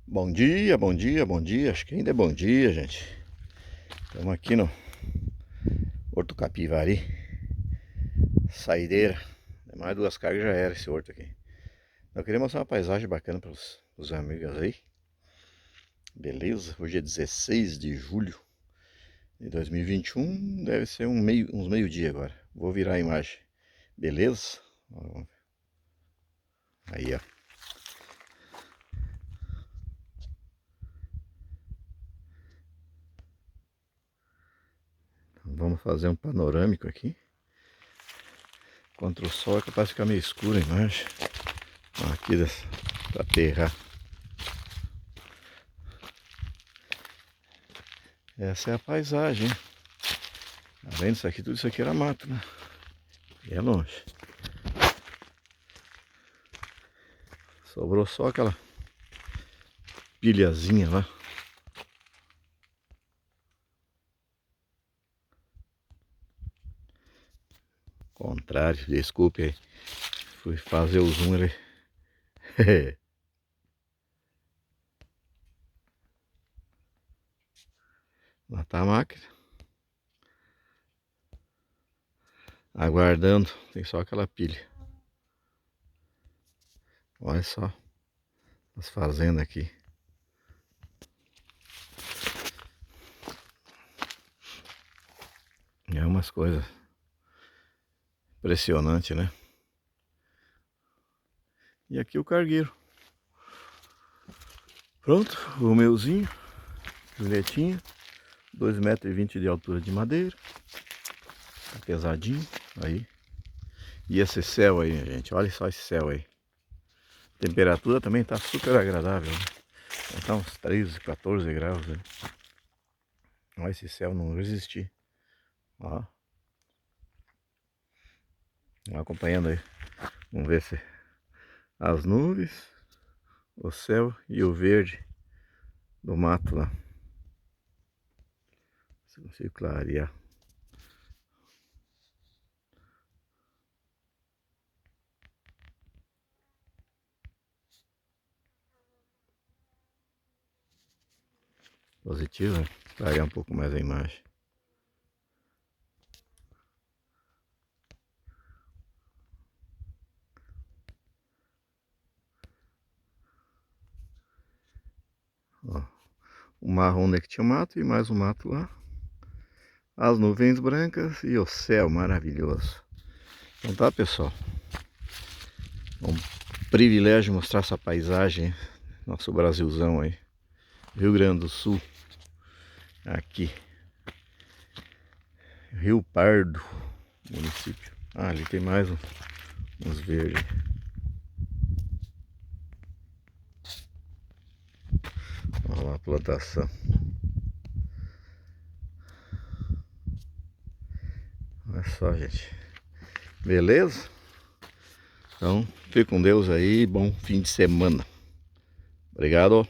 Bom dia, bom dia, bom dia. Acho que ainda é bom dia, gente. Estamos aqui no Horto Capivari. Saideira. Mais duas cargas já era esse horto aqui. Eu queria mostrar uma paisagem bacana para os amigos aí. Beleza? Hoje é 16 de julho de 2021. Deve ser uns meio-dia agora. Vou virar a imagem. Beleza? Aí, ó. Vamos fazer um panorâmico aqui. Contra o sol é capaz de ficar meio escuro a imagem. Aqui da terra. Essa é a paisagem. Tá vendo isso aqui? Tudo isso aqui era mato, né? E é longe. Sobrou só aquela pilhazinha lá. Contrário, desculpe aí. Fui fazer o zoom ali. Lá tá a máquina. Aguardando. Tem só aquela pilha. Olha só. As fazendas aqui. É umas coisas impressionantes, né? E aqui o cargueiro. Pronto, o meuzinho. Juletinha. 2,20 m de altura de madeira. Tá pesadinho. Aí. E esse céu aí, gente. Olha só esse céu aí. A temperatura também tá super agradável, né? Tá uns 13, 14 graus, né? Olha esse céu não resistir. Ó. Acompanhando aí. Vamos ver se as nuvens, o céu e o verde do mato lá. Se consigo clarear. Positivo, né? Clarear um pouco mais a imagem. Ó. O marrom é que tinha mato e mais um mato lá. As nuvens brancas e o céu maravilhoso. Então tá, pessoal. Um privilégio mostrar essa paisagem. Nosso Brasilzão aí. Rio Grande do Sul. Aqui. Rio Pardo. Município. Ah, ali tem mais uns verdes. Olha lá a plantação. Olha só, gente. Beleza? Então, fique com Deus aí. Bom fim de semana. Obrigado.